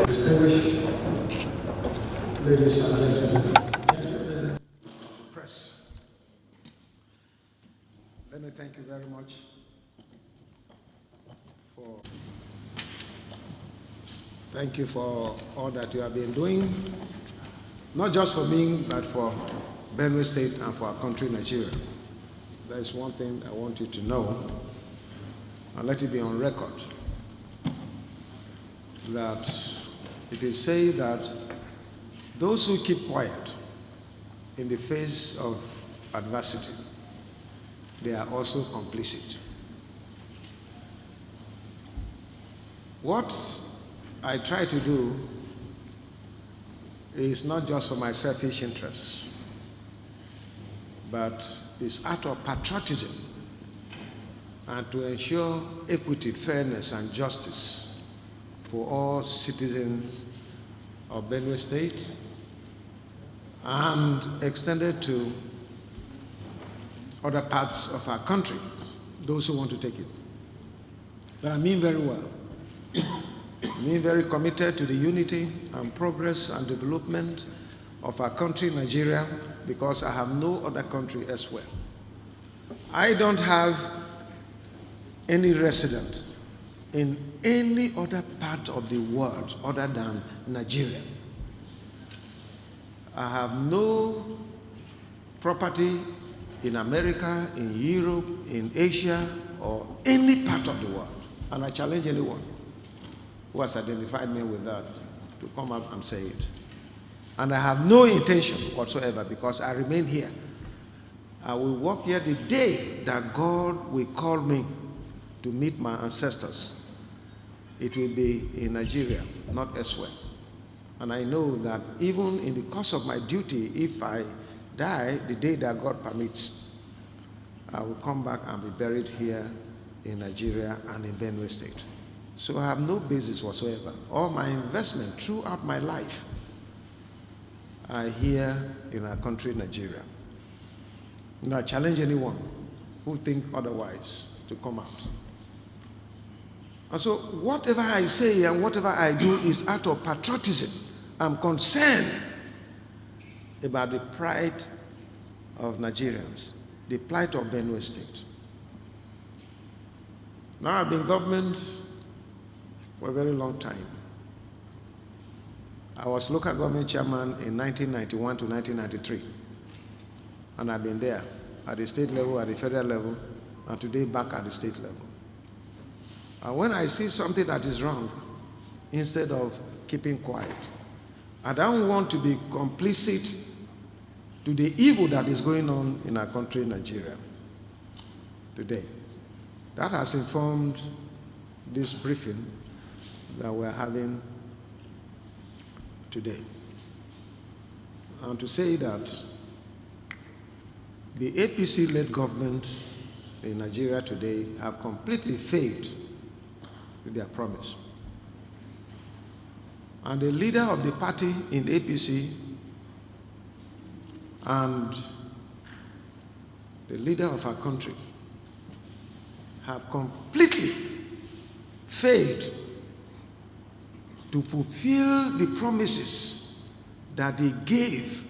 Distinguished ladies and gentlemen, press, let me thank you very much for all that you have been doing, not just for me, but for Benue State and for our country, Nigeria. There is one thing I want you to know, and let it be on record, that it is said that those who keep quiet in the face of adversity, they are also complicit. What I try to do is not just for my selfish interests, but it's out of patriotism and to ensure equity, fairness, and justice for all citizens of Benue State and extended to other parts of our country, those who want to take it. But I mean very well. I mean very committed to the unity and progress and development of our country, Nigeria, because I have no other country elsewhere. I don't have any resident in any other part of the world other than Nigeria. I have no property in America, in Europe, in Asia, or any part of the world. And I challenge anyone who has identified me with that to come up and say it. And I have no intention whatsoever, because I remain here. I will walk here the day that God will call me to meet my ancestors. It will be in Nigeria, not elsewhere. And I know that even in the course of my duty, if I die the day that God permits, I will come back and be buried here in Nigeria and in Benue State. So I have no basis whatsoever. All my investment throughout my life are here in our country, Nigeria. And I challenge anyone who thinks otherwise to come out. And so whatever I say and whatever I do is out of patriotism. I'm concerned about the pride of Nigerians, the plight of Benue State. Now I've been in government for a very long time. I was local government chairman in 1991 to 1993. And I've been there at the state level, at the federal level, and today back at the state level. And when I see something that is wrong, instead of keeping quiet, I don't want to be complicit to the evil that is going on in our country, Nigeria, today. That has informed this briefing that we're having today. And to say that the APC-led government in Nigeria today have completely failed with their promise. And the leader of the party in the APC and the leader of our country have completely failed to fulfill the promises that they gave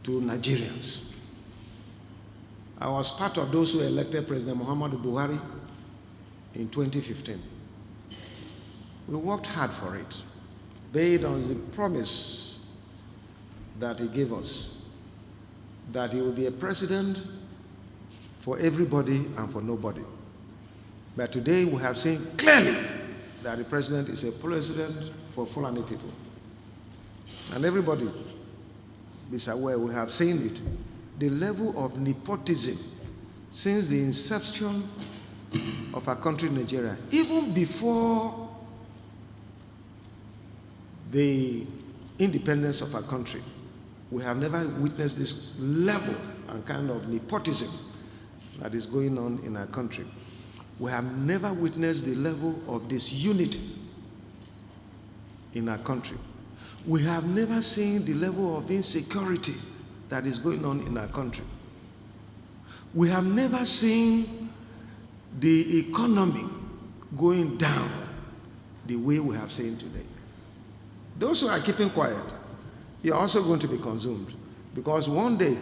to Nigerians. I was part of those who elected President Muhammadu Buhari in 2015. We worked hard for it, based on the promise that he gave us, that he will be a president for everybody and for nobody. But today we have seen clearly that the president is a president for Fulani people. And everybody is aware, we have seen it. The level of nepotism since the inception of our country, Nigeria, even before the independence of our country, we have never witnessed this level and kind of nepotism that is going on in our country. We have never witnessed the level of disunity in our country. We have never seen the level of insecurity that is going on in our country. We have never seen the economy going down the way we have seen today. Those who are keeping quiet, you're also going to be consumed, because one day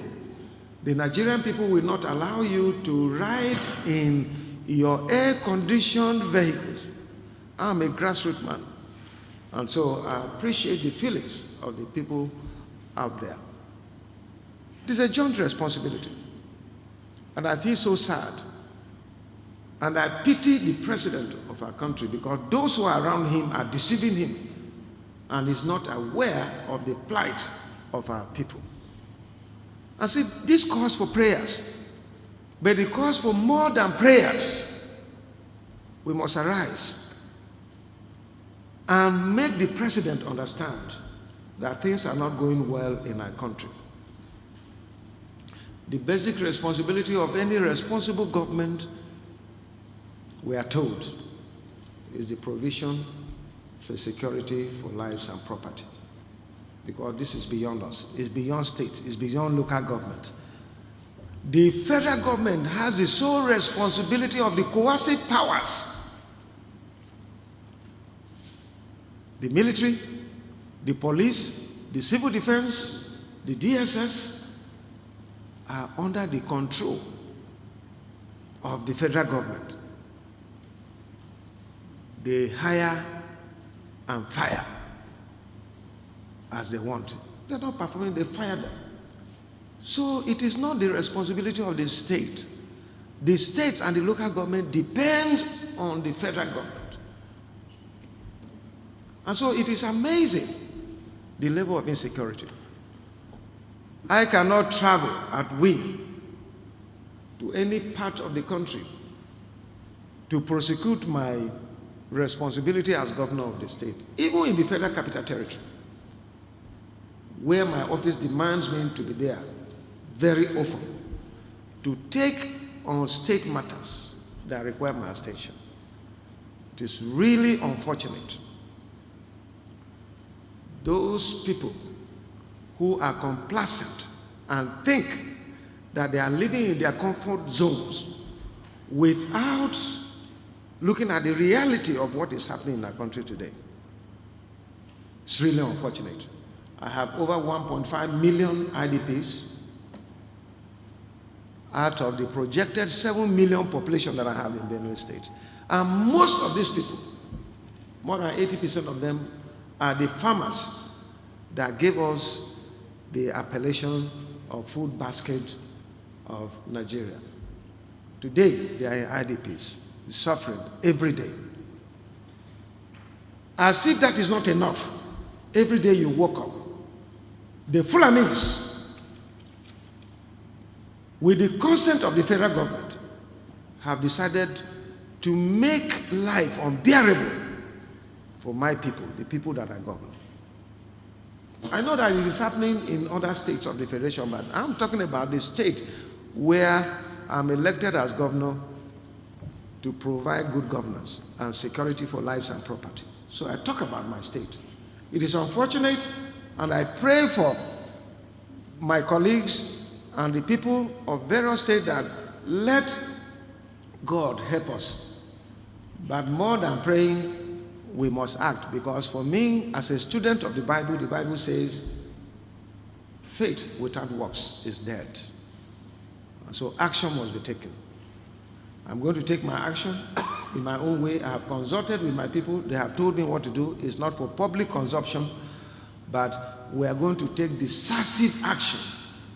the Nigerian people will not allow you to ride in your air-conditioned vehicles. I'm a grassroots man, and so I appreciate the feelings of the people out there. It is a joint responsibility, and I feel so sad, and I pity the president of our country, because those who are around him are deceiving him and is not aware of the plight of our people. I said, this calls for prayers, but it calls for more than prayers. We must arise and make the president understand that things are not going well in our country. The basic responsibility of any responsible government, we are told, is the provision for security for lives and property. Because this is beyond us. It's beyond state. It's beyond local government. The federal government has the sole responsibility of the coercive powers. The military, the police, the civil defense, the DSS are under the control of the federal government. They hire and fire as they want. They're not performing, they fire them. So it is not the responsibility of the state. The states and the local government depend on the federal government. And so it is amazing the level of insecurity. I cannot travel at will to any part of the country to prosecute my responsibility as governor of the state, even in the federal capital territory, where my office demands me to be there very often to take on state matters that require my attention. It is really unfortunate. Those people who are complacent and think that they are living in their comfort zones without looking at the reality of what is happening in our country today. It's really unfortunate. I have over 1.5 million IDPs out of the projected 7 million population that I have in Benue State. And most of these people, more than 80% of them, are the farmers that gave us the appellation of food basket of Nigeria. Today, they are IDPs, suffering every day. As if that is not enough, every day you woke up, the Fulanis, with the consent of the federal government, have decided to make life unbearable for my people, the people that I govern. I know that it is happening in other states of the federation, but I'm talking about the state where I'm elected as governor to provide good governance and security for lives and property. So I talk about my state. It is unfortunate, and I pray for my colleagues and the people of various states that let God help us. But more than praying, we must act, because for me, as a student of the Bible says, faith without works is dead. And so action must be taken. I'm going to take my action in my own way. I have consulted with my people. They have told me what to do. It's not for public consumption, but we are going to take decisive action,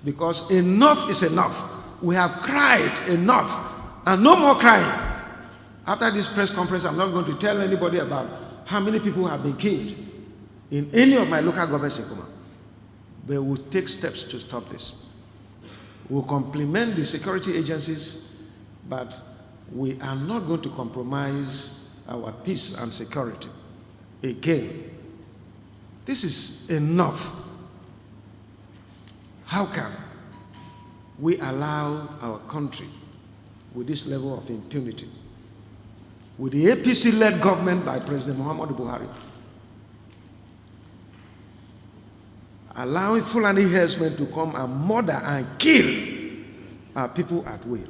because enough is enough. We have cried enough, and no more crying. After this press conference, I'm not going to tell anybody about how many people have been killed in any of my local governments in Kuma. But we'll take steps to stop this. We'll complement the security agencies, but we are not going to compromise our peace and security. Again, this is enough. How can we allow our country with this level of impunity, with the APC-led government by President Muhammadu Buhari, allowing Fulani herdsmen to come and murder and kill our people at will?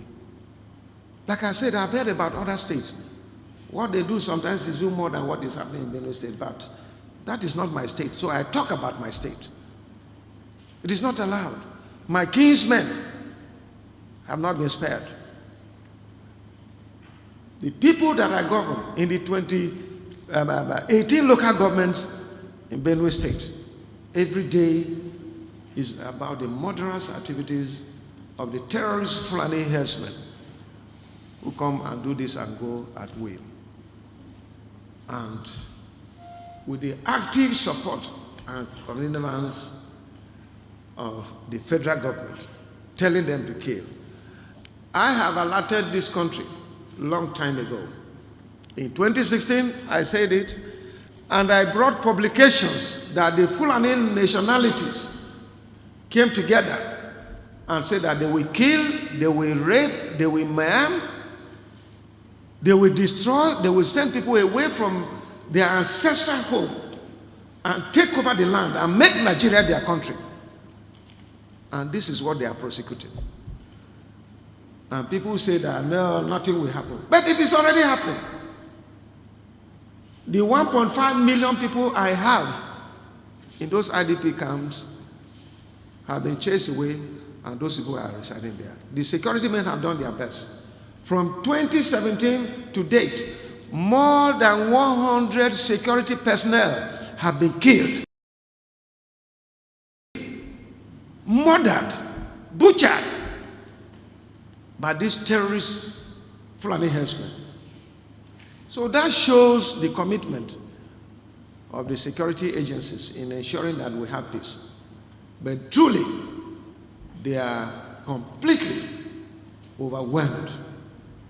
Like I said, I've heard about other states What they do sometimes is do more than what is happening in Benue State, but that is not my state, so I talk about my state. It is not allowed. My kinsmen have not been spared. The people that I govern in the 18 local governments in Benue State, every day is about the murderous activities of the terrorist Fulani herdsmen who come and do this and go at will. And with the active support and connivance of the federal government, telling them to kill. I have alerted this country a long time ago. In 2016, I said it, and I brought publications that the Fulani nationalities came together and said that they will kill, they will rape, they will maim, they will destroy, they will send people away from their ancestral home and take over the land and make Nigeria their country. And this is what they are prosecuting. And people say that, no, nothing will happen. But it is already happening. The 1.5 million people I have in those IDP camps have been chased away, and those people are residing there. The security men have done their best. From 2017 to date, more than 100 security personnel have been killed, murdered, butchered by these terrorist Fulani herdsmen. So that shows the commitment of the security agencies in ensuring that we have peace. But truly, they are completely overwhelmed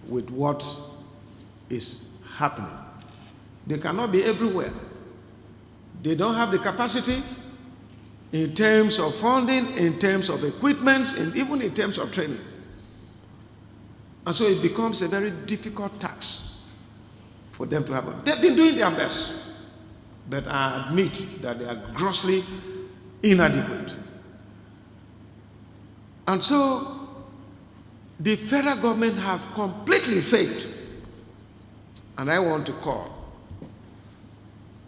with what is happening. They cannot be everywhere. They don't have the capacity in terms of funding, in terms of equipment, and even in terms of training. And so it becomes a very difficult task for them to have. They've been doing their best, but I admit that they are grossly inadequate. And so the federal government have completely failed. And I want to call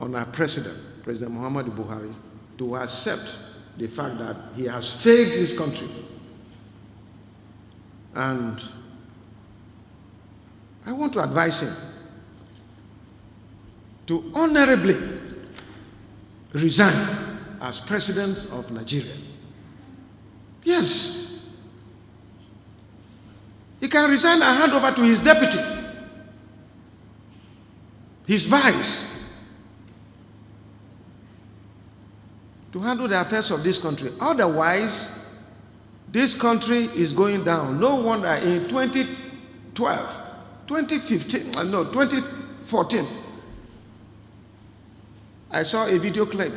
on our president, President Muhammadu Buhari, to accept the fact that he has failed this country. And I want to advise him to honorably resign as president of Nigeria. Yes. He can resign and hand over to his deputy, his vice, to handle the affairs of this country. Otherwise, this country is going down. No wonder in 2014, I saw a video clip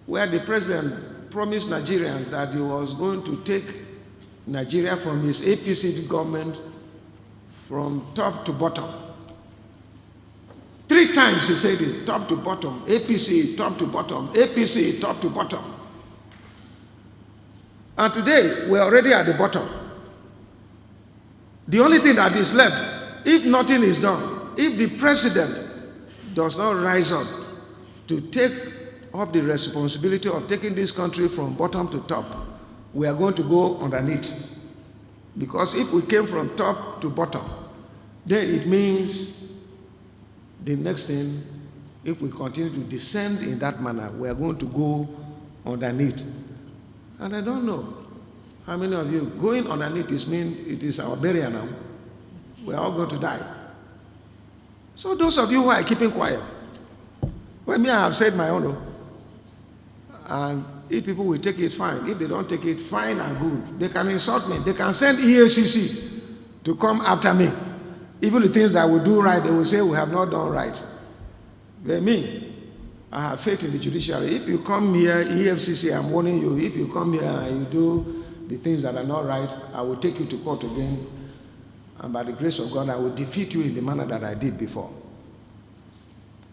where the president promised Nigerians that he was going to take Nigeria from his APC government from top to bottom. 3 times he said it, top to bottom, APC, top to bottom, APC, top to bottom. And today, we're already at the bottom. The only thing that is left, if nothing is done, if the president does not rise up to take up the responsibility of taking this country from bottom to top, we are going to go underneath. Because if we came from top to bottom, then it means the next thing, if we continue to descend in that manner, we are going to go underneath. And I don't know how many of you going underneath means it is our burial now. We are all going to die. So those of you who are keeping quiet, well, me, I have said my own. And if people will take it, fine. If they don't take it, fine and good. They can insult me. They can send EACC to come after me. Even the things that we do right, they will say we have not done right. But me, I have faith in the judiciary. If you come here, EFCC, I'm warning you, if you come here and you do the things that are not right, I will take you to court again. And by the grace of God, I will defeat you in the manner that I did before.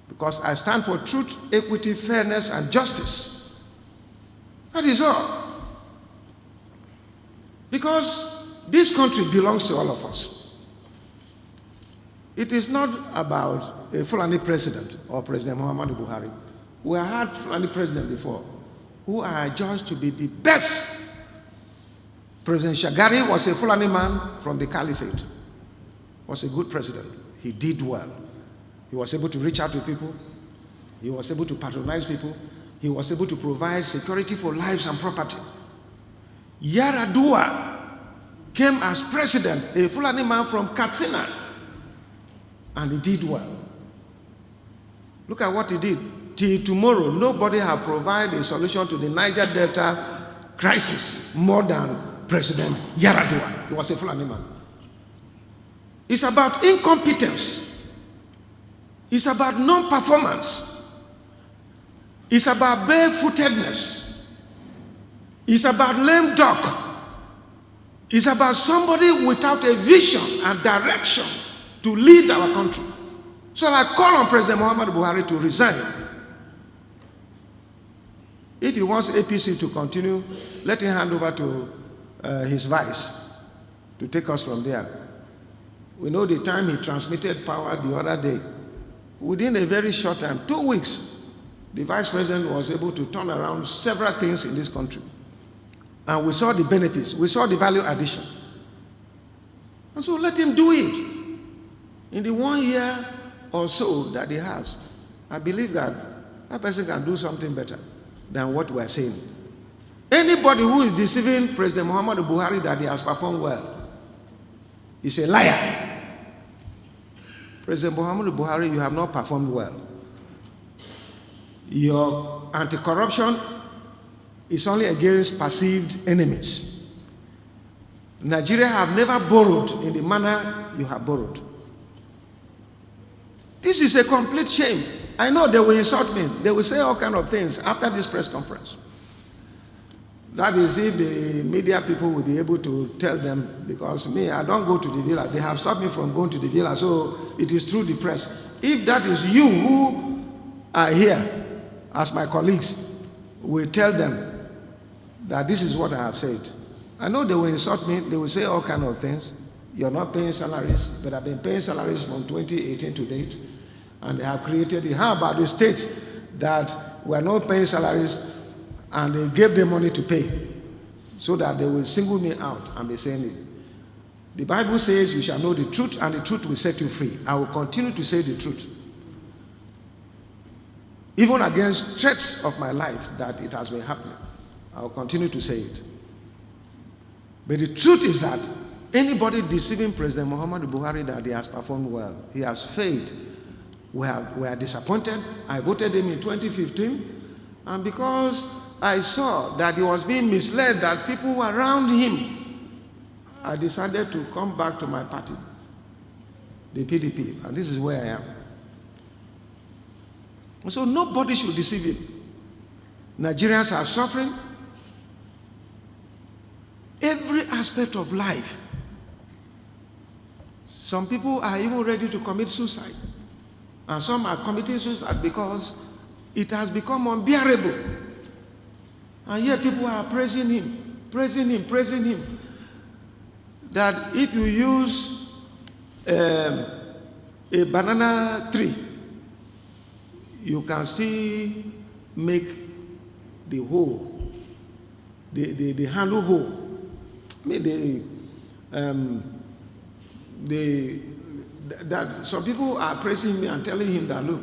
Because I stand for truth, equity, fairness, and justice. That is all. Because this country belongs to all of us. It is not about a Fulani president or President Muhammadu Buhari. We have had Fulani president before who are judged to be the best. President Shagari was a Fulani man from the Caliphate. Was a good president. He did well. He was able to reach out to people. He was able to patronize people. He was able to provide security for lives and property. Yaradua came as president, a Fulani man from Katsina, and he did well. Look at what he did. Till tomorrow, nobody has provided a solution to the Niger Delta crisis more than President Yaradua. He was a Fulani man. It's about incompetence. It's about non-performance. It's about barefootedness. It's about lame duck. It's about somebody without a vision and direction to lead our country. So I call on President Muhammadu Buhari to resign. If he wants APC to continue, let him hand over to his vice to take us from there. We know the time he transmitted power the other day. Within a very short time, 2 weeks, the vice president was able to turn around several things in this country. And we saw the benefits. We saw the value addition. And so let him do it. In the 1 year or so that he has, I believe that that person can do something better than what we're saying. Anybody who is deceiving President Muhammadu Buhari that he has performed well is a liar. President Muhammadu Buhari, you have not performed well. Your anti-corruption is only against perceived enemies. Nigeria have never borrowed in the manner you have borrowed. This is a complete shame. I know they will insult me. They will say all kinds of things after this press conference. That is if the media people will be able to tell them, because me, I don't go to the villa. They have stopped me from going to the villa, so it is through the press. If that is you who are here as my colleagues, will tell them that this is what I have said. I know they will insult me. They will say all kinds of things. You're not paying salaries, but I've been paying salaries from 2018 to date, and they have created it. How about the states that were not paying salaries and they gave them money to pay so that they will single me out and be saying it? The Bible says you shall know the truth and the truth will set you free. I will continue to say the truth. Even against threats of my life that it has been happening, I will continue to say it. But the truth is that anybody deceiving President Muhammadu Buhari that he has performed well, he has failed, we are disappointed. I voted him in 2015, and because I saw that he was being misled, that people were around him, I decided to come back to my party, the PDP, and this is where I am. So nobody should deceive him. Nigerians are suffering. Every aspect of life. Some people are even ready to commit suicide. And some are committing suicide because it has become unbearable. And yet people are praising him, praising him, praising him. That if you use a banana tree, you can see make the hole, the handle hole. That some people are praising me and telling him that, look,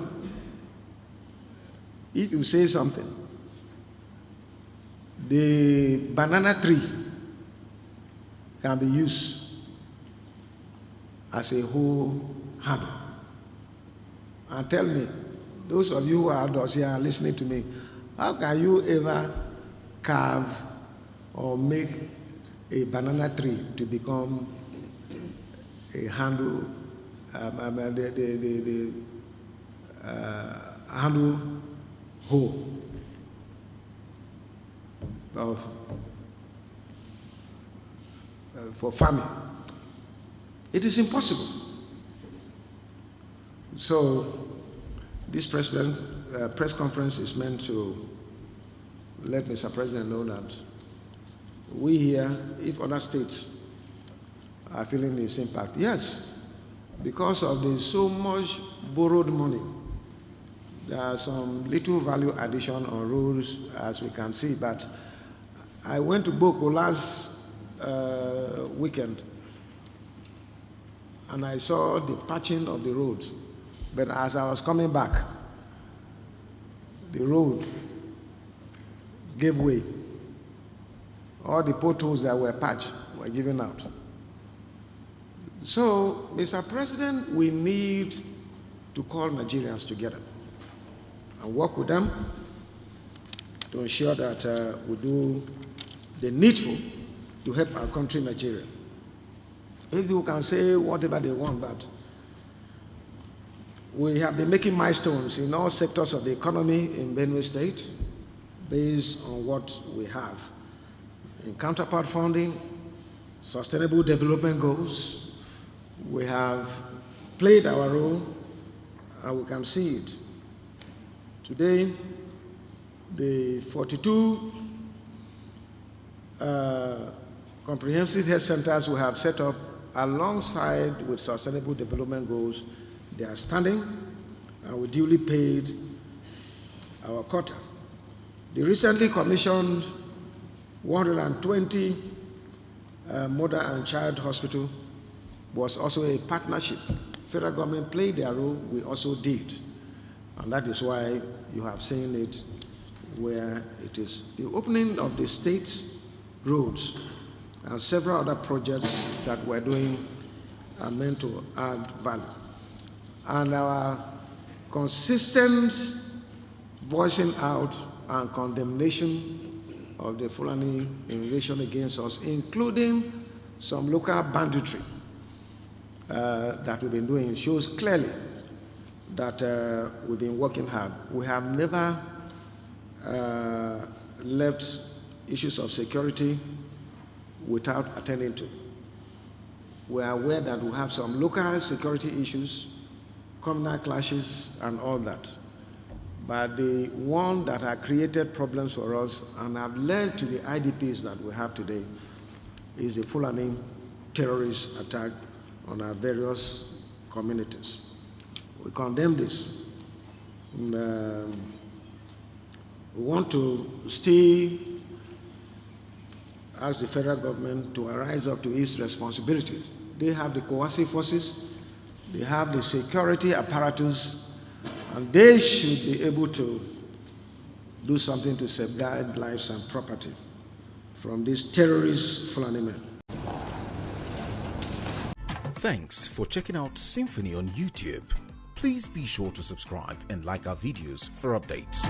if you say something, the banana tree can be used as a whole handle. And tell me, those of you who are adults here are listening to me, how can you ever carve or make a banana tree to become a handle, handle hole of for farming? It is impossible. So this press conference is meant to let Mr. President know that we here, if other states are feeling this impact, yes, because of the so much borrowed money, there are some little value addition on roads, as we can see. But I went to Boko last weekend, and I saw the patching of the roads. But as I was coming back, the road gave way. All the potholes that were patched were given out. So, Mr. President, we need to call Nigerians together and work with them to ensure that we do the needful to help our country, Nigeria. People can say whatever they want, but we have been making milestones in all sectors of the economy in Benue State based on what we have. In counterpart funding, sustainable development goals, we have played our role, and we can see it. Today, the 42 comprehensive health centers we have set up alongside with sustainable development goals, they are standing, and we duly paid our quota. The recently commissioned 120 mother and child hospital was also a partnership. Federal government played their role, we also did. And that is why you have seen it where it is. The opening of the state roads and several other projects that we're doing are meant to add value. And our consistent voicing out and condemnation of the Fulani invasion against us, including some local banditry that we've been doing, shows clearly that we've been working hard. We have never left issues of security without attending to. We are aware that we have some local security issues, communal clashes, and all that. But the one that have created problems for us and have led to the IDPs that we have today is the Fulani terrorist attack on our various communities. We condemn this. And, we want to still ask the federal government to rise up to its responsibility. They have the coercive forces, they have the security apparatus, and they should be able to do something to safeguard lives and property from these terrorist Fulani men. Thanks for checking out SYMFONI on YouTube. Please be sure to subscribe and like our videos for updates.